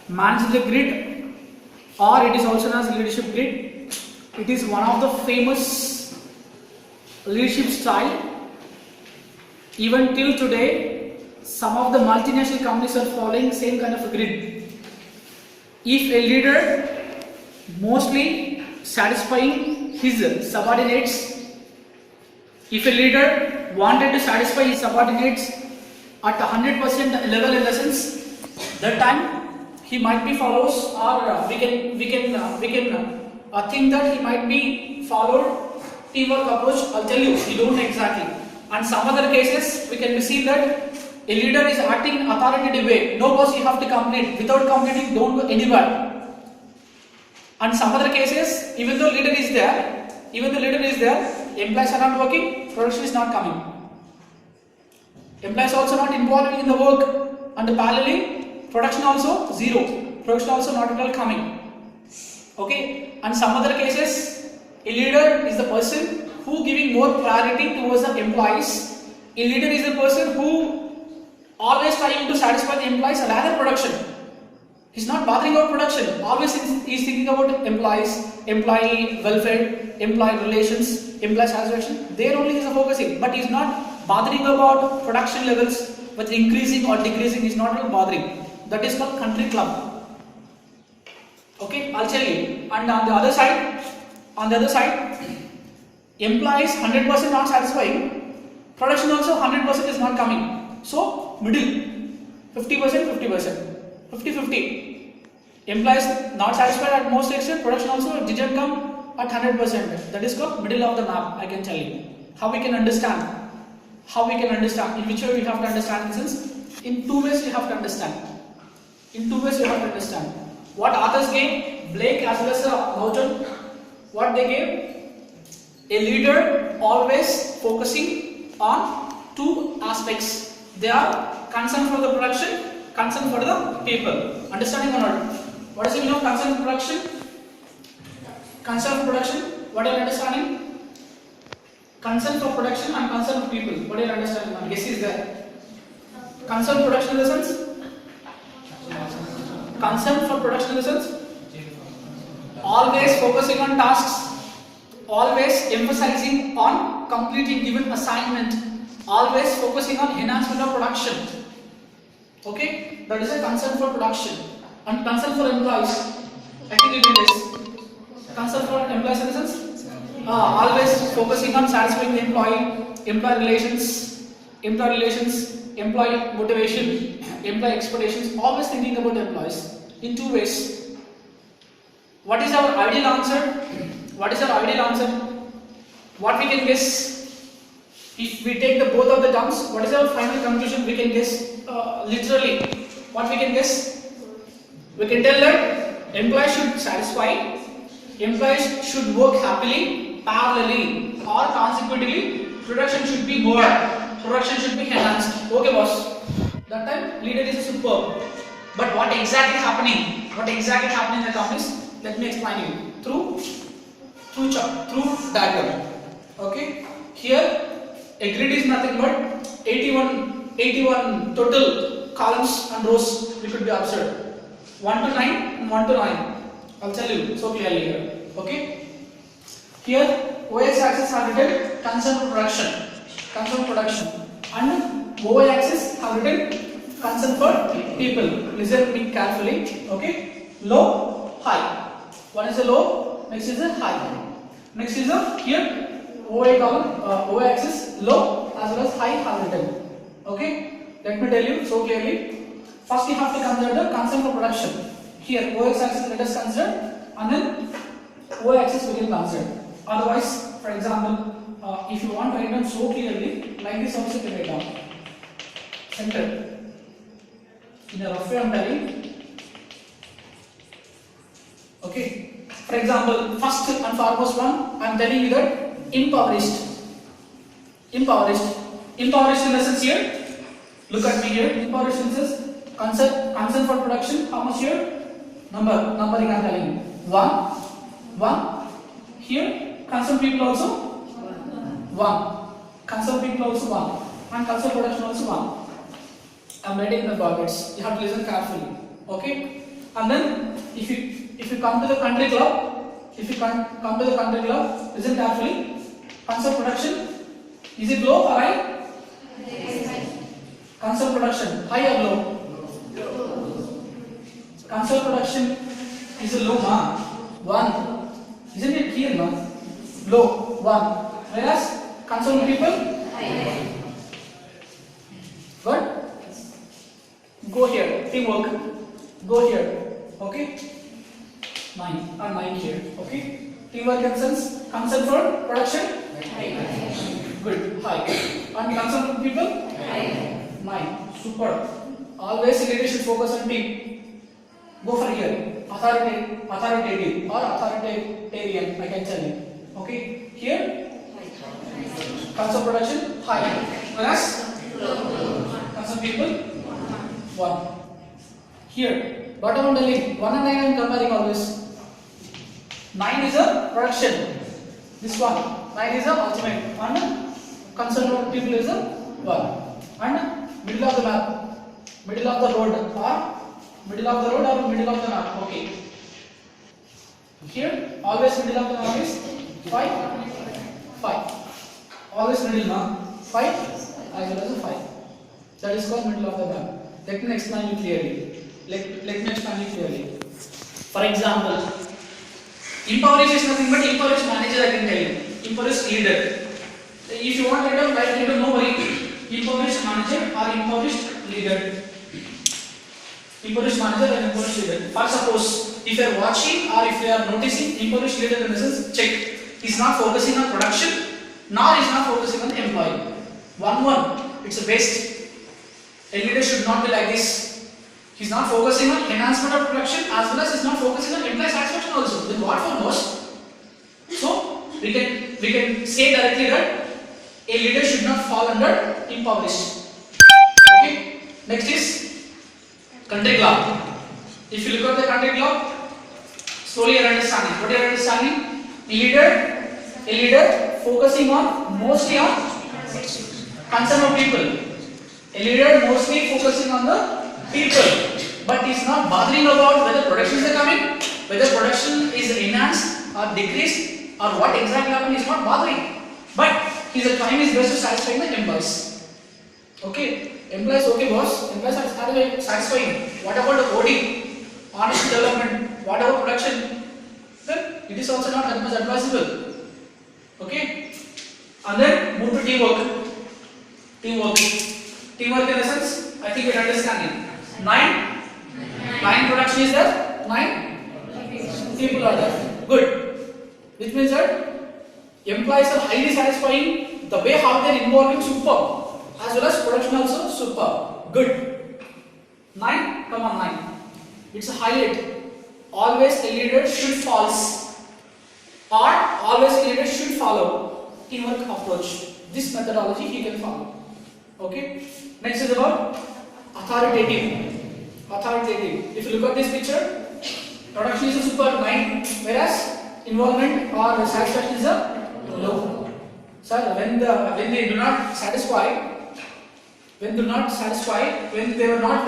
Manage the grid, or it is also known as leadership grid. It is one of the famous leadership style. Even till today, some of the multinational companies are following same kind of a grid. If a leader mostly satisfying his subordinates, if a leader wanted to satisfy his subordinates at 100% level, in the sense that time he might be follows, or we can think that he might be followed teamwork approach. I'll tell you, he don't exactly. And some other cases we can see that a leader is acting in authoritative way. No boss, you have to complete. Without completing, don't go anywhere. And some other cases, even though leader is there, employees are not working, production is not coming. Employees also not involved in the work, and parallelly, production also zero. Production also not at all coming. Okay. And some other cases, a leader is the person who giving more priority towards the employees. A leader is the person who always trying to satisfy the employees rather production. He's not bothering about production. Always he's thinking about employees, employee welfare, employee relations, employee satisfaction. There only he's focusing, but he's not bothering about production levels, whether increasing or decreasing. He's not really bothering. That is called country club. Okay, I'll tell you. And on the other side, employees 100% not satisfying, production also 100% is not coming. So middle, 50%, 50%. Employees not satisfied at most extent, production also didn't come at 100%. That is called middle of the map, I can tell you. How we can understand? In which way we have to understand this? In two ways we have to understand. What authors gave, Blake as well as Houghton, what they gave? A leader always focusing on two aspects. They are concern for the production, concern for the people. Understanding or not? What is the meaning of concern for production? Concern for production. What are you understanding? Concern for production and concern for people. What are you understanding? Guess is there. Concern for production in the sense? Concern for production in the sense? Always focusing on tasks. Always emphasizing on completing given assignment. Always focusing on enhancement of production. Okay, that is a concern for production. And concern for employees. I think it is concern for employees in the sense, always focusing on satisfying the employee relations, employee motivation, employee expectations. Always thinking about employees in two ways. What is our ideal answer? What we can guess? If we take the both of the terms, what is our final conclusion? We can guess literally. What we can guess? We can tell that employees should satisfy, employees should work happily, parallelly, or consequently, production should be more, production should be enhanced. Okay, boss. That time leader is superb. But what exactly happening? In the companies? Let me explain you through diagram. Okay. Here a grid is nothing but 81 total columns and rows we could be observed. 1 to 9 and 1 to 9. I'll tell you so clearly here. Okay. Here OX axis have written concern for production, and OY axis have written concern for people. Listen me carefully. Okay. Low, high. One is a low, next is a high. Next is a here OY column, OY axis low as well as high have written. Okay. Let me tell you so clearly. First you have to consider the concern for production. Here OX axis let us consider, and then OY axis we will consider. Otherwise, for example, if you want to write down so clearly, like this also you can write down. Center. In a rough way I am telling. Okay. For example, first and foremost one, I am telling you that impoverished in the sense here. Look at me here. Impoverished in the sense concern for production. How much here? Numbering I am telling you. 1. Here concern people also 1. Concern people also 1. And concern production also 1. I am writing in the brackets. You have to listen carefully. Okay. And then if you come to the country club, listen carefully. Console production, is it low or high? Console production, high or low? Console production is a low ma, 1. Isn't it clear ma? Low, 1. Whereas console people, high. Good? Go here, teamwork. Go here, okay? 9 or 9 here, okay? Teamwork and sense, console for production, high. Good, high. And console for people, high. 9, super. Always leader should focus on team. Go for here, authoritative or authoritarian, I can tell you. Okay, here, console production, high. Whereas, console people, 1. Here, bottom of the link, 1 and 9 I am comparing always. 9 is a production. This one, 9 is a ultimate. And console people is a 1. And middle of the map, middle of the road or middle of the map. Okay. Here, always middle of the map is 5. Always middle map 5 as well as a 5. That is called middle of the map. Let me explain you clearly. For example, impoverished is nothing but impoverished manager, I can tell you. Impoverished leader. If you want later, write later, no worry. Impoverished manager or impoverished leader. Impoverished manager and impoverished leader. For suppose, if you are watching or if you are noticing impoverished leader in the sense, check. He is not focusing on production, nor is not focusing on employee. 1-1. It's a waste. A leader should not be like this. He is not focusing on enhancement of production as well as he is not focusing on employee satisfaction also. Then what for most? So we can say directly that a leader should not fall under impoverished. Okay. Next is country club. If you look at the country club, slowly you are understanding. What you are understanding? A leader focusing on mostly on concern of people. A leader mostly focusing on the people, but is not bothering about whether production is coming, whether production is enhanced or decreased, or what exactly happened is not bothering. But his trying his best to satisfy the employees. Okay, employees, okay boss, employees are satisfying. What about the OD, honest development? What about production? Then it is also not that much advisable. Okay, and then move to teamwork. Teamwork in the sense, I think we are understanding. 9 production is there. 9 people are there. Good. Which means that employees are highly satisfying. The way how they are involving superb, as well as production also superb. Good. 9. Come on 9. It's a highlight. Always a leader should false, or always a leader should follow teamwork approach. This methodology he can follow. Okay. Next is about authoritative. If you look at this picture, production is a super 9, whereas involvement or satisfaction is a low. So when they do not satisfy, when they were not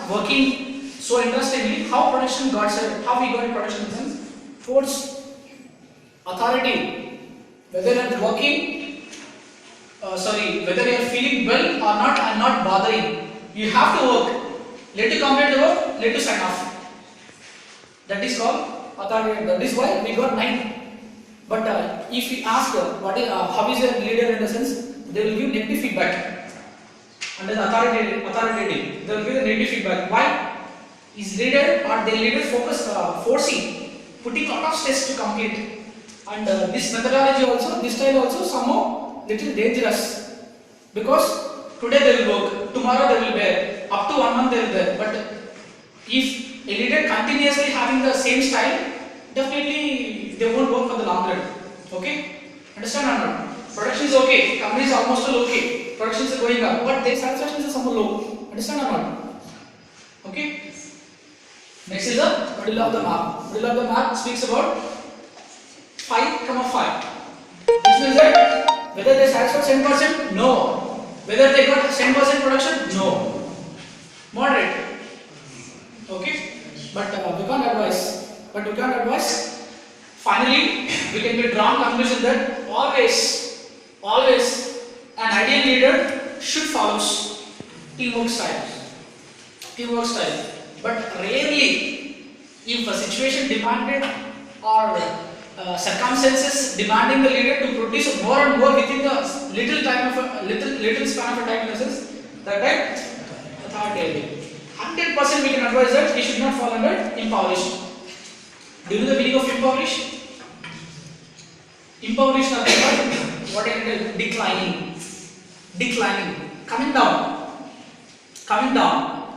working so interestingly, how production got started, how we got production in sense, towards authority, whether they are working. Whether you are feeling well or not, I am not bothering. You have to work. Let you complete the work, let you sign off. That is called authority. That is why we got 9. But if we ask how is your leader in the sense, they will give negative feedback. And then authoritative, they will give the negative feedback. Why? Is leader or the leader forcing, putting a lot of stress to complete. And this methodology also, this style also somehow little dangerous, because today they will work, tomorrow they will bear, up to 1 month they will bear. But if a leader continuously having the same style, definitely they won't work for the long run. Okay, understand or not? Production is okay, company is almost all okay, production is going up, but their satisfaction is somewhat low. Understand or not? Okay. Next is the middle of the map. Middle of the map speaks about 5, which means that whether they satisfy 10%? No. Whether they got 10% production? No. Moderate. Okay, but we can't advise. Finally, we can be drawn conclusion that always, an ideal leader should follow teamwork style. But rarely, if a situation demanded or circumstances demanding the leader to produce more and more within the little span of a time, in a sense, that time authoritarian. 100% we can advise that he should not fall under impoverished. Do you know the meaning of impoverished? Impoverished are what I tell, declining, coming down,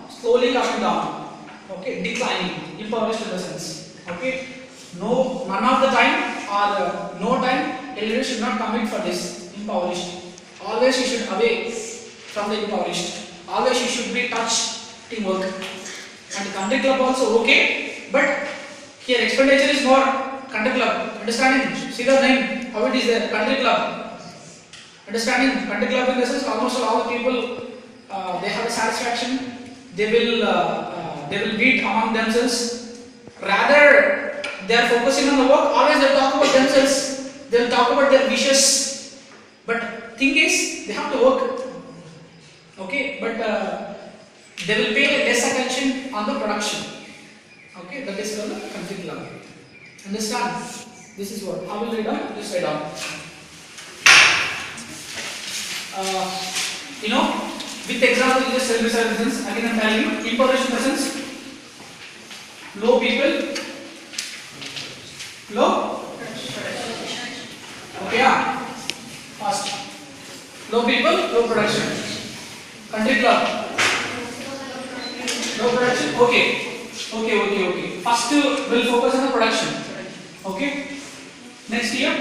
slowly coming down. Okay, declining, impoverished in the sense. Okay, none of the time or no time, a leader should not commit for this impoverished. Always he should away from the impoverished. Always he should be touch teamwork. And country club also okay, but here expenditure is more country club. Understanding? See the name, how it is there, country club. Understanding? Country club in the sense almost all the people they have a satisfaction. They will meet among themselves. Rather, they are focusing on the work. Always they talk about themselves. They will talk about their wishes. But thing is, they have to work. Okay, but they will pay less attention on the production. Okay, that is called the country club. Understand? This is what. How will write down? Just write down. With example, just self-resistance. Again, I am telling you, impoverished persons, low people, low. Okay, yeah. Fast. Low people, low production. Country club. Low production. Okay. First we'll focus on the production. Okay. Next here,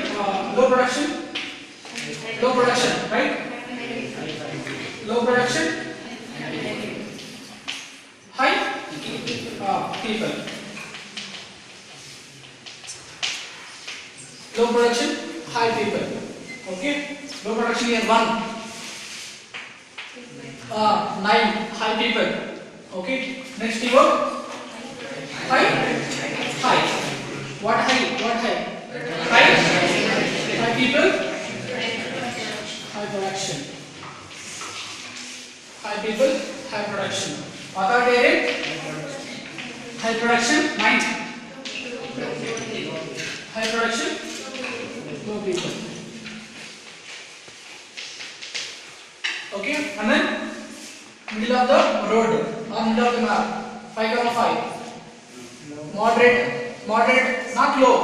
low production, right? Low production, high people. Low production, high people. Okay. Low production here 1, 9 high people. Okay. Next here. High. What high? High people. High production. High people. High production. Authoritarian. High production. 9. High production. Low people. Okay. And then middle of the road or middle of the map. 5,5. Moderate, not low.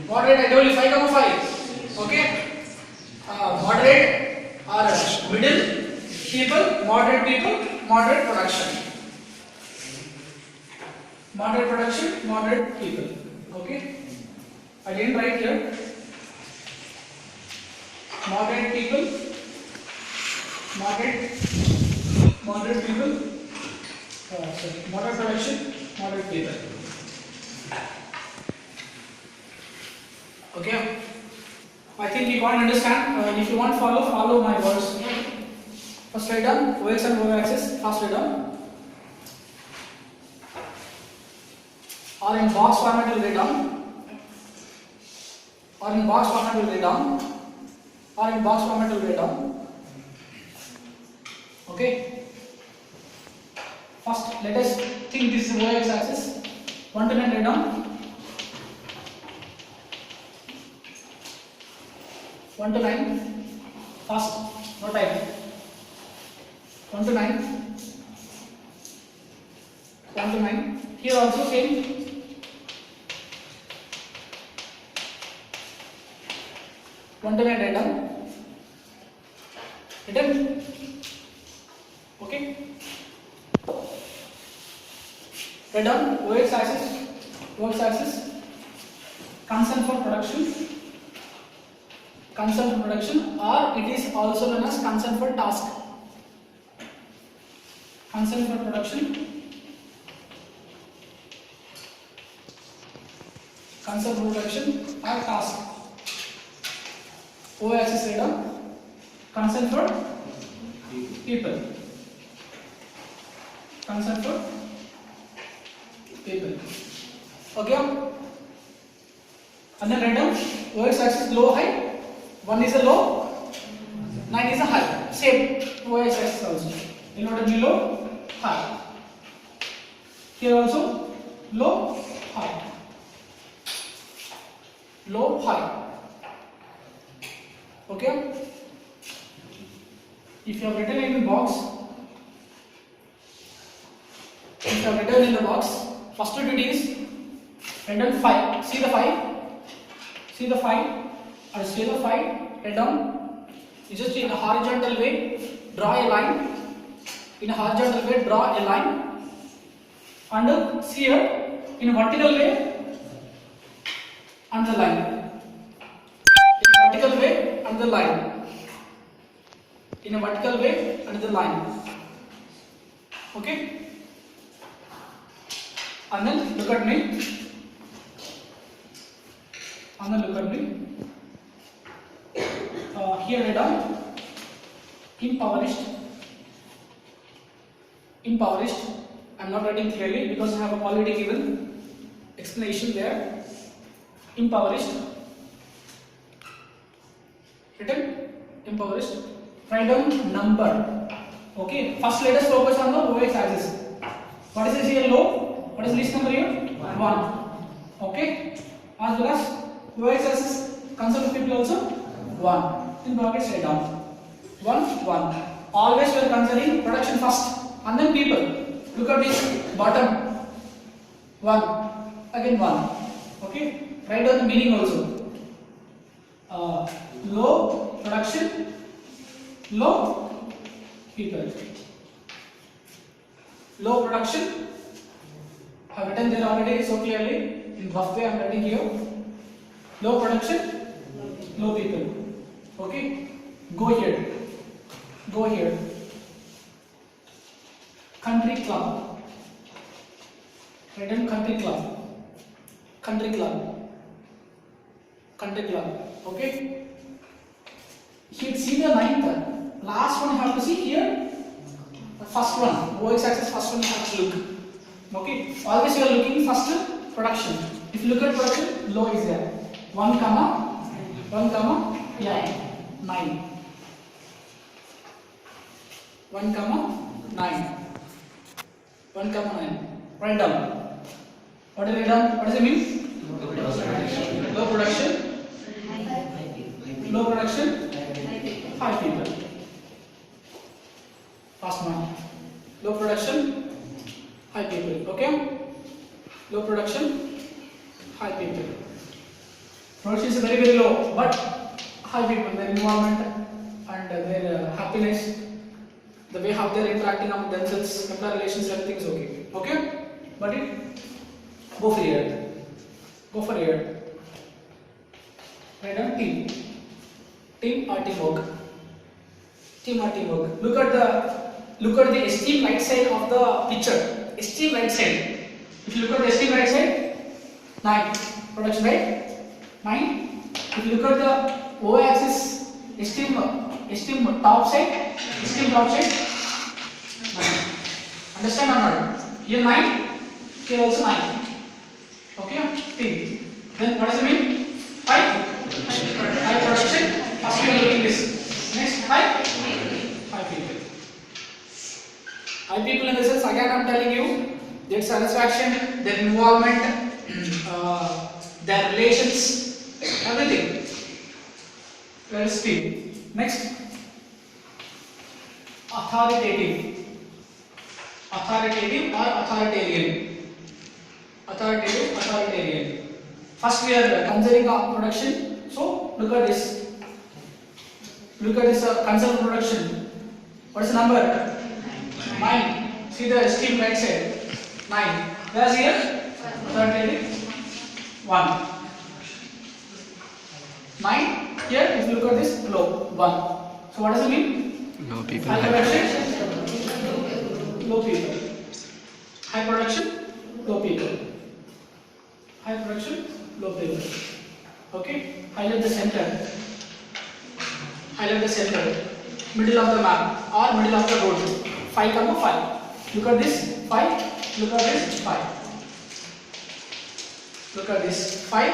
Moderate, I told you 5,5. Okay. Moderate or middle people, moderate production. Moderate people. Okay. I didn't write here. Moderate people, moderate people. Moderate production, moderate people. Okay, I think you can't understand. If you want follow my words. First write down OX and Y axis. First write down. Or in box format will write down. Okay. First, let us think this is the Y axis. 1 to 9 write down. 1 to 9. Fast, no time. 1 to 9. 1 to 9. Here also same. 1 to 9 write down. Written. Okay. Write down OX axis. Concern for production. Or it is also known as concern for task. Concern for production. Or task. O axis write down. Concern for people. people. Okay? And then write down OX axis low high. 1 is a low, 9 is a high. Same OX axis also. In order below, high. Here also low, high. Low, high. Okay? If you have written in the box, first duty is write down 5. See the 5? See the 5? Or see the 5? Write down. You just in a horizontal way, draw a line. In a horizontal way, draw a line. And see here, in a vertical way, underline. In a vertical way, underline. In a vertical way, underline. Okay? And then look at me. And then look at me. Here write down impoverished. Impoverished. I am not writing clearly because I have already given explanation there. Impoverished. Written impoverished. Write down number. Okay. First let us focus on the OX axis. What is this here? Low. What is least number here? 1. Okay. As well as OX axis concerned people also 1. In brackets write down 1 1. Always we are considering production first and then people. Look at this bottom 1 again 1. Okay. Write down the meaning also. Low production, low people. Low production. I have written there already so clearly. In rough way I am writing here. Low production, low people. Okay. Go here. Go here. Country club. Write down country club. Country club. Country club. Okay. Here see the 9th. Last one you have to see here. The first one. OX axis first one you have to look. Okay. Always you are looking first production. If you look at production, low is there. 1 comma 9. 1 comma 9. 1 comma 9. Write down. What is it done? What does it mean? Low production. Low production. High people. Fast one. Low production. High people. Okay. Low production. High people. Production is very very low, but high people, their involvement and their happiness, the way how they are interacting among themselves, employer relations, everything is okay. Okay? But go for here. Go for here. Write down team. Team or teamwork. Team or teamwork. Look at the extreme right side of the picture. Extreme right side. If you look at the extreme right side, 9. Production right? 9. If you look at the O-axis, extreme top side, 9. Understand or not? Here 9, here also 9. Okay? Team. Then what does it mean? 5. High production. First we are looking this. Next, high people. High people in the sense, again I am telling you, their satisfaction, their involvement, their relations, everything. Let us see. Next, authoritative. Authoritative or authoritarian. Authoritative, authoritarian. First we are considering our production. So look at this. Look at this concerned production. What is the number? 9. See the extreme right side. 9. Whereas here, authoritative 1. 9. Here, if you look at this, low 1. So what does it mean? Low people. High production, low people. High production, low people. High production, low people. Okay. Highlight the center. Highlight the center. Middle of the map or middle of the road. 5 comma 5. Look at this 5. Look at this 5. Look at this. 5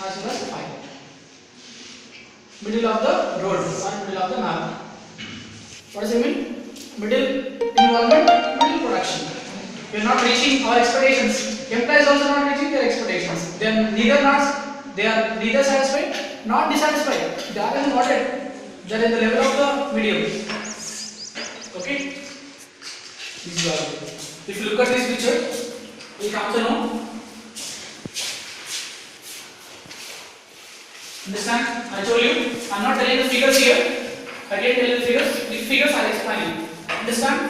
as well as 5. Middle of the road or middle of the map. What does it mean? Middle involvement, middle production. We are not reaching our expectations. Employees also not reaching their expectations. They are neither satisfied, not dissatisfied. They are in moderate. They are in the level of the medium. Okay. This is all. If you look at this picture, we come to know. Understand? I told you, I am not telling the figures here. I didn't tell you the figures. The figures I will explain you. Understand?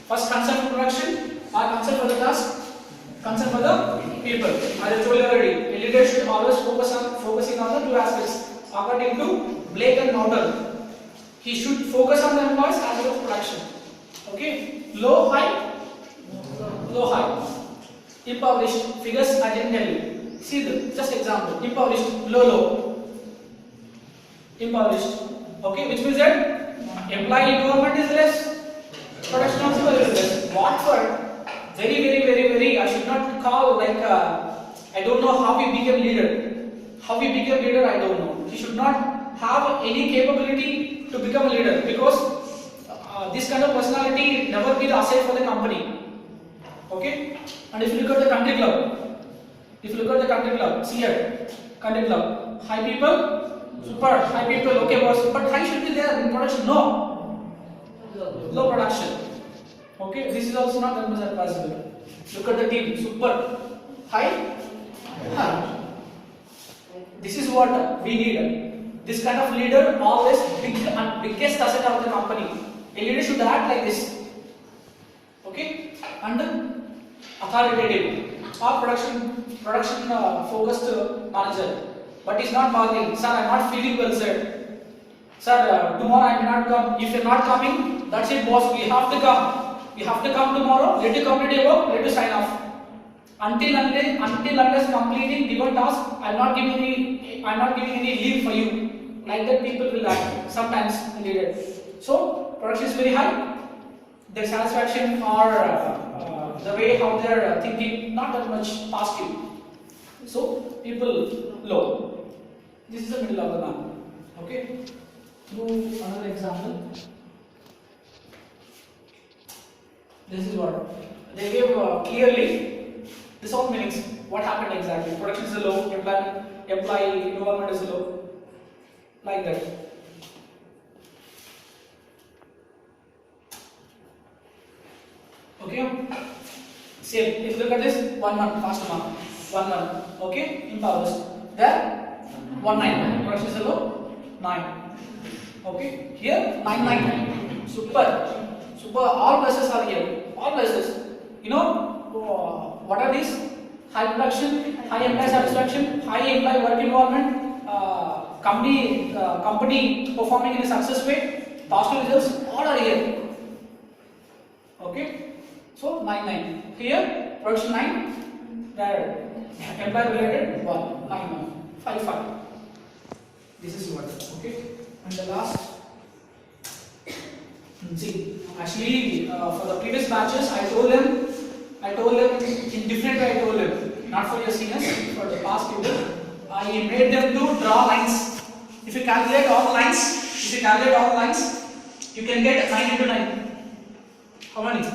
First, concern for production, or concern for the task, concern for the people. I have told you already. A leader should always focusing on the two aspects. According to Blake and Norton, he should focus on the employees as well as production. Okay? Low, high, low, high. Impoverished figures I didn't tell you. See the just example. Impoverished, low, low. Impoverished. Okay, which means that employee involvement is less, production also is less. Watford, very, I should not call like I don't know how he became leader. How he became leader, I don't know. He should not have any capability to become a leader because this kind of personality never be the asset for the company. Okay, and if you look at the country club, see here, country club, high people. Super, high people, okay boss, but high should be there in production, no. Low production. Okay, this is also not possible. Look at the team, super, high, high. This is what we need. This kind of leader always biggest asset of the company. A leader should act like this. Okay, and authoritative or production focused manager. But he's not bargaining. Sir, I am not feeling well, sir. Sir, tomorrow I may not come. If you are not coming, that's it, boss. We have to come. You have to come tomorrow. Let you complete your work. Let you sign off. Until unless completing given task, I am not giving any leave for you. Like that, people will act sometimes needed. So production is very high. Their satisfaction or the way how they are thinking not that much positive. So people low. This is the middle of the map. Okay. Move another example. This is what they gave clearly. This all meanings. What happened exactly? Production is low. Employee involvement is low. Like that. Okay. Same. If you look at this, 1 month, fast month. 1 month. Okay. Empowers. There. 1 9. Production is low. 9. Okay. Here 9 9. Super. All places are here. All places. You know what are these? High production, high employee satisfaction, high employee work involvement, company performing in a success way, positive results. All are here. Okay. So 9 9. Here production 9. There. Employee related 1 9 1 5 5. This is what. Okay. And the last. See, actually, for the previous batches, I told them in different way. I told them, not for your seniors, for the past people. I made them to draw lines. If you calculate all lines, you can get 9 into 9. How many? You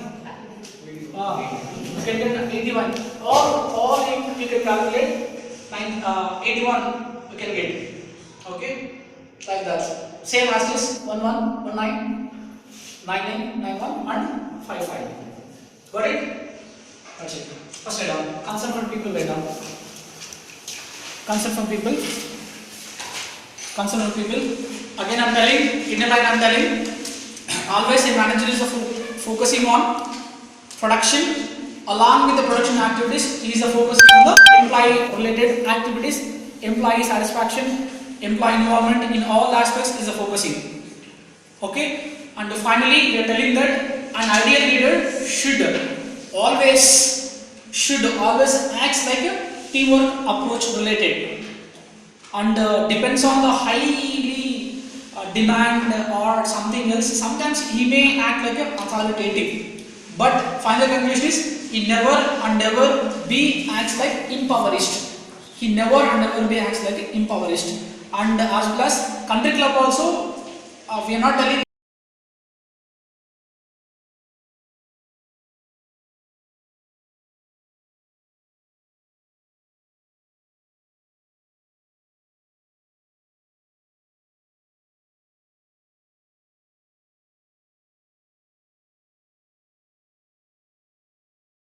can get 81. All you can calculate 81. You can get. Okay, like that. Same as this 1 1 1 9. 9 9 9 1 and 5 5. Got it? That's it. First write down. Concern from people write down. Concern from people. Again I am telling, in a line I am telling, always a manager is focusing on production. Along with the production activities, he is focusing on the employee related activities, employee satisfaction, employee involvement in all aspects is the focusing. Okay? And finally, we are telling that an ideal leader should always act like a teamwork approach related, and depends on the highly demand or something else. Sometimes he may act like a authoritative, but final conclusion is he never and ever be acts like impoverished. he never and never be acts like impoverished. And as well as country club also, we are not telling